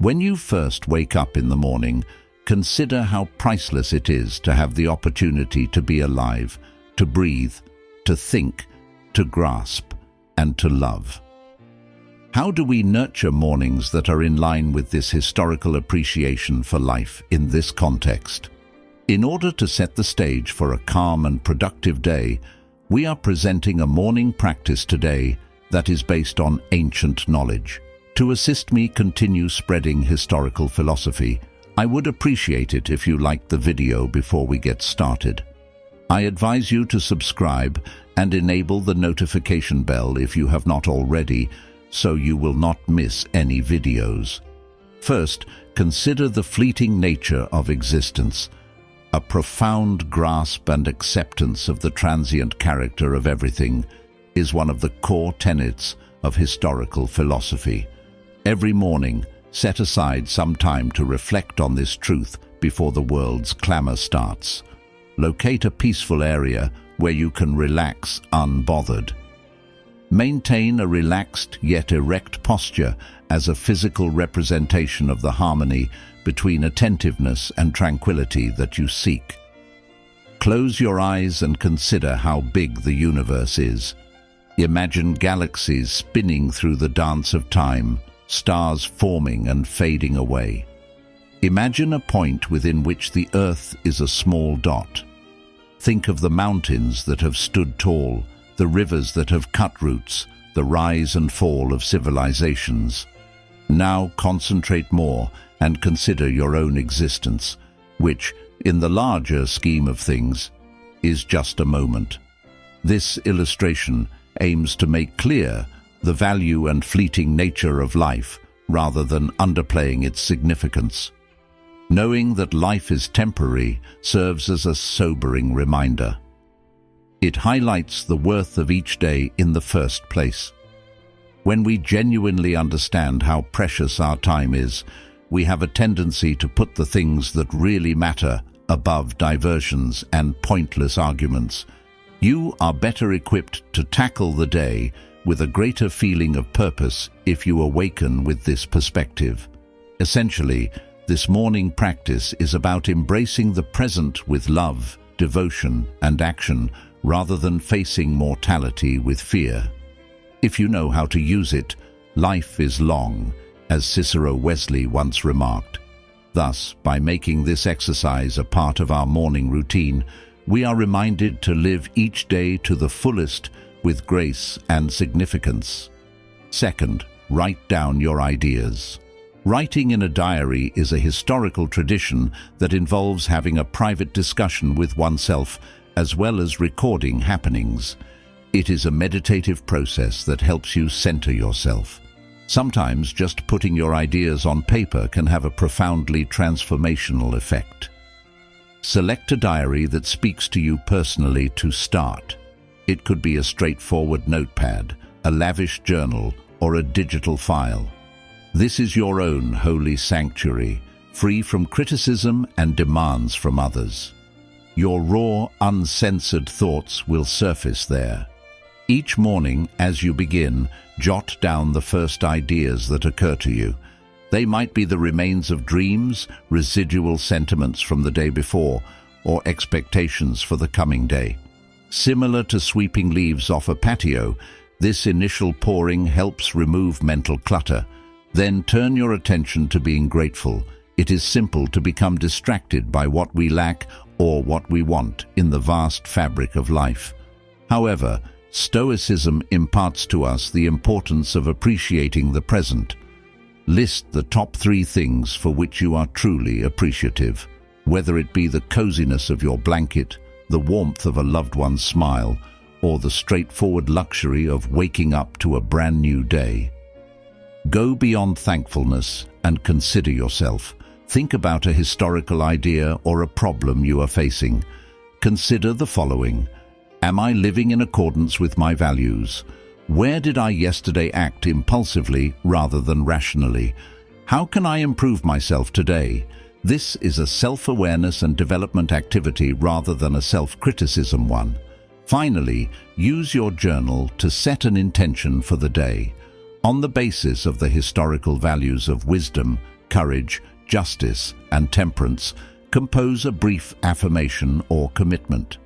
When you first wake up in the morning, consider how priceless it is to have the opportunity to be alive, to breathe, to think, to grasp, and to love. How do we nurture mornings that are in line with this historical appreciation for life in this context? In order to set the stage for a calm and productive day, we are presenting a morning practice today that is based on ancient knowledge. To assist me continue spreading historical philosophy, I would appreciate it if you liked the video before we get started. I advise you to subscribe and enable the notification bell if you have not already, so you will not miss any videos. First, consider the fleeting nature of existence. A profound grasp and acceptance of the transient character of everything is one of the core tenets of historical philosophy. Every morning, set aside some time to reflect on this truth before the world's clamor starts. Locate a peaceful area where you can relax unbothered. Maintain a relaxed yet erect posture as a physical representation of the harmony between attentiveness and tranquility that you seek. Close your eyes and consider how big the universe is. Imagine galaxies spinning through the dance of time, stars forming and fading away. Imagine a point within which the Earth is a small dot. Think of the mountains that have stood tall, the rivers that have cut roots, the rise and fall of civilizations. Now concentrate more and consider your own existence, which, in the larger scheme of things, is just a moment. This illustration aims to make clear the value and fleeting nature of life rather than underplaying its significance. Knowing that life is temporary serves as a sobering reminder. It highlights the worth of each day in the first place. When we genuinely understand how precious our time is, we have a tendency to put the things that really matter above diversions and pointless arguments. You are better equipped to tackle the day with a greater feeling of purpose if you awaken with this perspective. Essentially, this morning practice is about embracing the present with love, devotion, and action, rather than facing mortality with fear. If you know how to use it, life is long, as Cicero Wesley once remarked. Thus, by making this exercise a part of our morning routine, we are reminded to live each day to the fullest with grace and significance. Second, write down your ideas. Writing in a diary is a historical tradition that involves having a private discussion with oneself as well as recording happenings. It is a meditative process that helps you center yourself. Sometimes just putting your ideas on paper can have a profoundly transformational effect. Select a diary that speaks to you personally to start. It could be a straightforward notepad, a lavish journal, or a digital file. This is your own holy sanctuary, free from criticism and demands from others. Your raw, uncensored thoughts will surface there. Each morning, as you begin, jot down the first ideas that occur to you. They might be the remains of dreams, residual sentiments from the day before, or expectations for the coming day. Similar to sweeping leaves off a patio, this initial pouring helps remove mental clutter. Then turn your attention to being grateful. It is simple to become distracted by what we lack or what we want in the vast fabric of life. However, Stoicism imparts to us the importance of appreciating the present. List the top 3 things for which you are truly appreciative, whether it be the coziness of your blanket, the warmth of a loved one's smile, or the straightforward luxury of waking up to a brand new day. Go beyond thankfulness and consider yourself. Think about a historical idea or a problem you are facing. Consider the following. Am I living in accordance with my values? Where did I yesterday act impulsively rather than rationally? How can I improve myself today? This is a self-awareness and development activity rather than a self-criticism one. Finally, use your journal to set an intention for the day. On the basis of the historical values of wisdom, courage, justice, and temperance, compose a brief affirmation or commitment.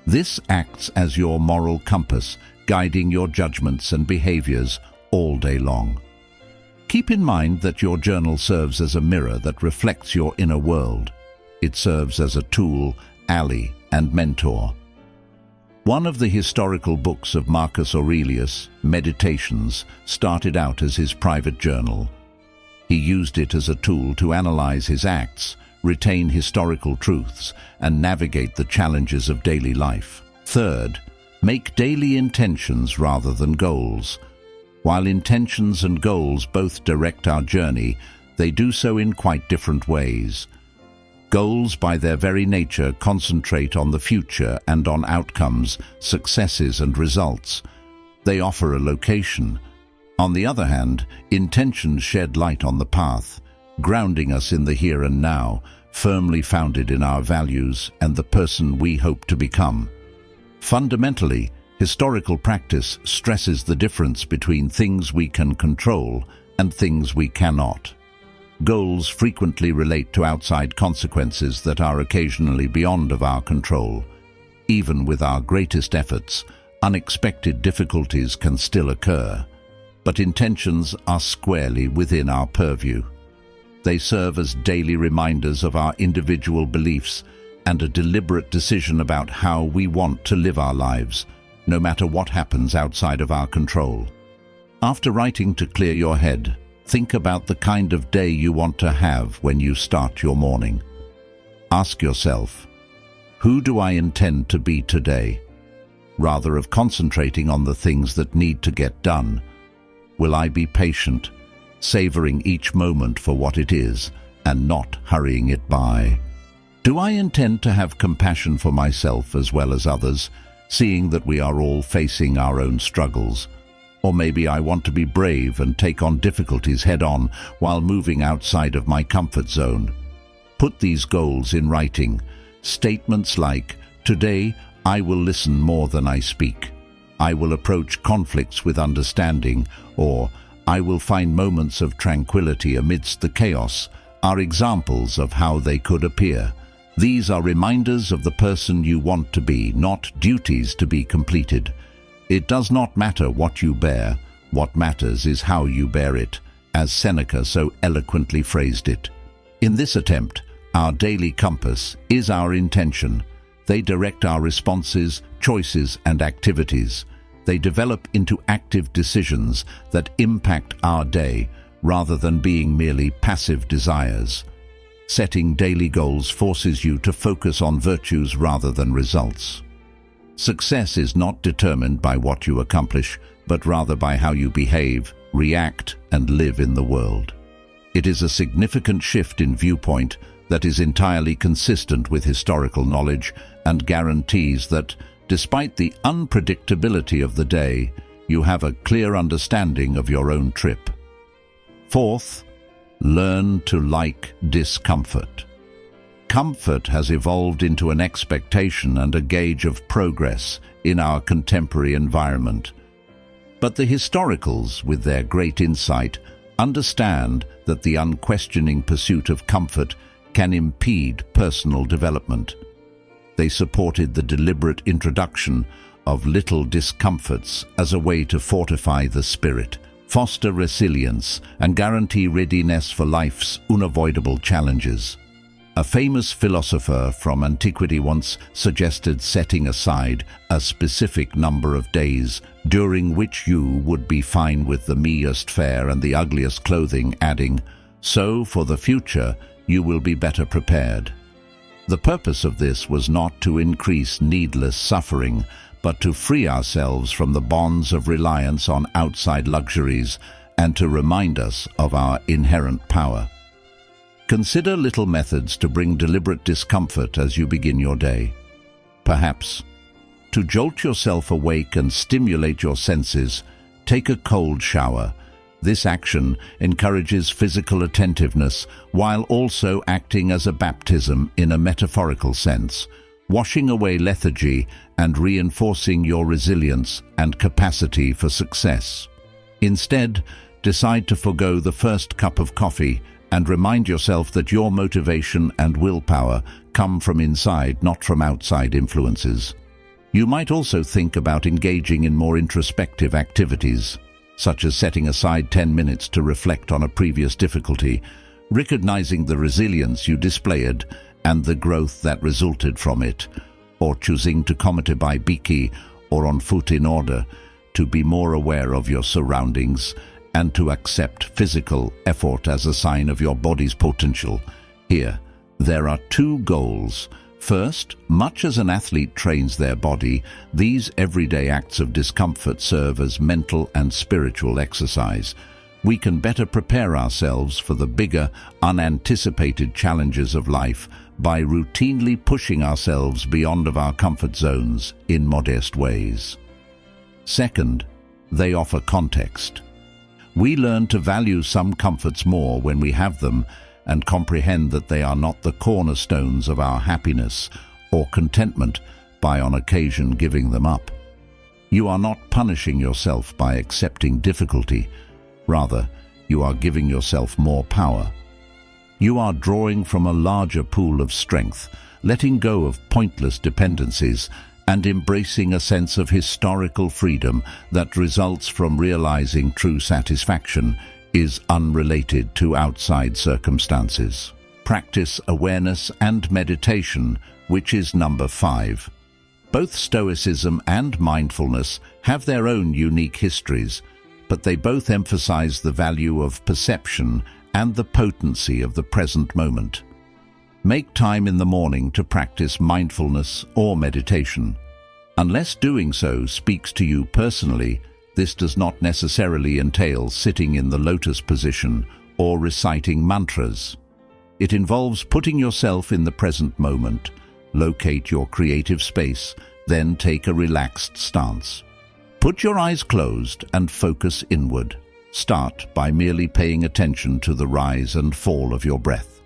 This acts as your moral compass, guiding your judgments and behaviors all day long. Keep in mind that your journal serves as a mirror that reflects your inner world. It serves as a tool, ally, and mentor. One of the historical books of Marcus Aurelius, Meditations, started out as his private journal. He used it as a tool to analyze his acts, retain historical truths, and navigate the challenges of daily life. Third, make daily intentions rather than goals. While intentions and goals both direct our journey, they do so in quite different ways. Goals, by their very nature, concentrate on the future and on outcomes, successes, and results. They offer a location. On the other hand, intentions shed light on the path, grounding us in the here and now, firmly founded in our values and the person we hope to become. Fundamentally, historical practice stresses the difference between things we can control and things we cannot. Goals frequently relate to outside consequences that are occasionally beyond of our control. Even with our greatest efforts, unexpected difficulties can still occur. But intentions are squarely within our purview. They serve as daily reminders of our individual beliefs and a deliberate decision about how we want to live our lives, no matter what happens outside of our control. After writing to clear your head, think about the kind of day you want to have when you start your morning. Ask yourself, who do I intend to be today? Rather of concentrating on the things that need to get done, will I be patient, savoring each moment for what it is and not hurrying it by? Do I intend to have compassion for myself as well as others, seeing that we are all facing our own struggles? Or maybe I want to be brave and take on difficulties head-on while moving outside of my comfort zone. Put these goals in writing. Statements like, "Today I will listen more than I speak. I will approach conflicts with understanding," or "I will find moments of tranquility amidst the chaos," are examples of how they could appear. These are reminders of the person you want to be, not duties to be completed. It does not matter what you bear, what matters is how you bear it, as Seneca so eloquently phrased it. In this attempt, our daily compass is our intention. They direct our responses, choices, and activities. They develop into active decisions that impact our day, rather than being merely passive desires. Setting daily goals forces you to focus on virtues rather than results. Success is not determined by what you accomplish, but rather by how you behave, react, and live in the world. It is a significant shift in viewpoint that is entirely consistent with historical knowledge and guarantees that, despite the unpredictability of the day, you have a clear understanding of your own trip. Fourth, learn to like discomfort. Comfort has evolved into an expectation and a gauge of progress in our contemporary environment. But the historicals, with their great insight, understand that the unquestioning pursuit of comfort can impede personal development. They supported the deliberate introduction of little discomforts as a way to fortify the spirit, foster resilience, and guarantee readiness for life's unavoidable challenges. A famous philosopher from antiquity once suggested setting aside a specific number of days during which you would be fine with the meanest fare and the ugliest clothing, adding, "So, for the future, you will be better prepared." The purpose of this was not to increase needless suffering, but to free ourselves from the bonds of reliance on outside luxuries and to remind us of our inherent power. Consider little methods to bring deliberate discomfort as you begin your day. Perhaps, to jolt yourself awake and stimulate your senses, take a cold shower. This action encourages physical attentiveness while also acting as a baptism in a metaphorical sense, washing away lethargy and reinforcing your resilience and capacity for success. Instead, decide to forgo the first cup of coffee and remind yourself that your motivation and willpower come from inside, not from outside influences. You might also think about engaging in more introspective activities, such as setting aside 10 minutes to reflect on a previous difficulty, recognizing the resilience you displayed and the growth that resulted from it, or choosing to commute by bike or on foot in order to be more aware of your surroundings and to accept physical effort as a sign of your body's potential. Here, there are two goals. First, much as an athlete trains their body, these everyday acts of discomfort serve as mental and spiritual exercise. We can better prepare ourselves for the bigger, unanticipated challenges of life by routinely pushing ourselves beyond of our comfort zones in modest ways. Second, they offer context. We learn to value some comforts more when we have them and comprehend that they are not the cornerstones of our happiness or contentment by on occasion giving them up. You are not punishing yourself by accepting difficulty. Rather, you are giving yourself more power. You are drawing from a larger pool of strength, letting go of pointless dependencies, and embracing a sense of historical freedom that results from realizing true satisfaction is unrelated to outside circumstances. Practice awareness and meditation, which is number 5. Both Stoicism and mindfulness have their own unique histories, but they both emphasize the value of perception and the potency of the present moment. Make time in the morning to practice mindfulness or meditation. Unless doing so speaks to you personally, this does not necessarily entail sitting in the lotus position or reciting mantras. It involves putting yourself in the present moment, locate your creative space, then take a relaxed stance. Put your eyes closed and focus inward. Start by merely paying attention to the rise and fall of your breath.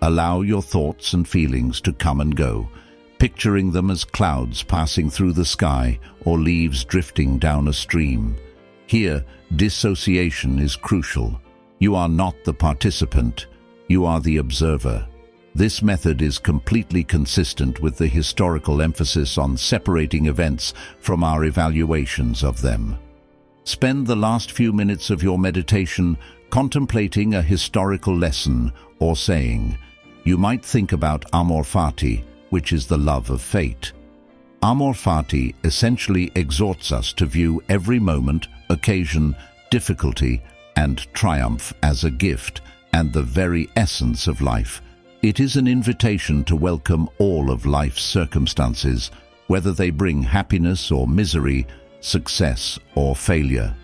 Allow your thoughts and feelings to come and go, picturing them as clouds passing through the sky or leaves drifting down a stream. Here, dissociation is crucial. You are not the participant, you are the observer. This method is completely consistent with the historical emphasis on separating events from our evaluations of them. Spend the last few minutes of your meditation contemplating a historical lesson or saying. You might think about amor fati, which is the love of fate. Amor fati essentially exhorts us to view every moment, occasion, difficulty, and triumph as a gift and the very essence of life. It is an invitation to welcome all of life's circumstances, whether they bring happiness or misery, success or failure.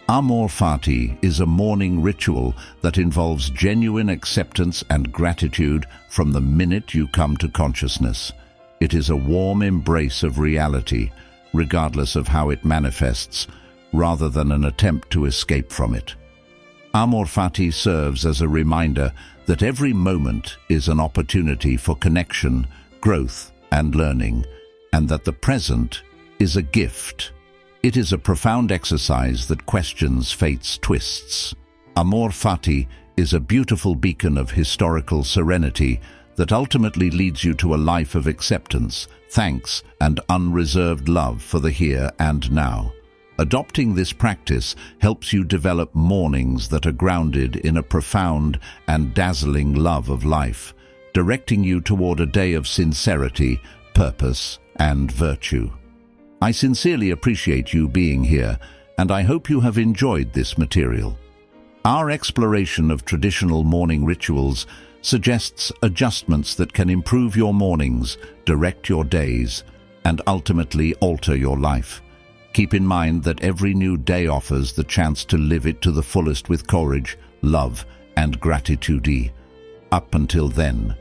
Amor fati is a morning ritual that involves genuine acceptance and gratitude from the minute you come to consciousness. It is a warm embrace of reality, regardless of how it manifests, rather than an attempt to escape from it. Amor fati serves as a reminder that every moment is an opportunity for connection, growth, and learning, and that the present is a gift. It is a profound exercise that questions fate's twists. Amor fati is a beautiful beacon of historical serenity that ultimately leads you to a life of acceptance, thanks, and unreserved love for the here and now. Adopting this practice helps you develop mornings that are grounded in a profound and dazzling love of life, directing you toward a day of sincerity, purpose, and virtue. I sincerely appreciate you being here, and I hope you have enjoyed this material. Our exploration of traditional morning rituals suggests adjustments that can improve your mornings, direct your days, and ultimately alter your life. Keep in mind that every new day offers the chance to live it to the fullest with courage, love, and gratitude. Up until then,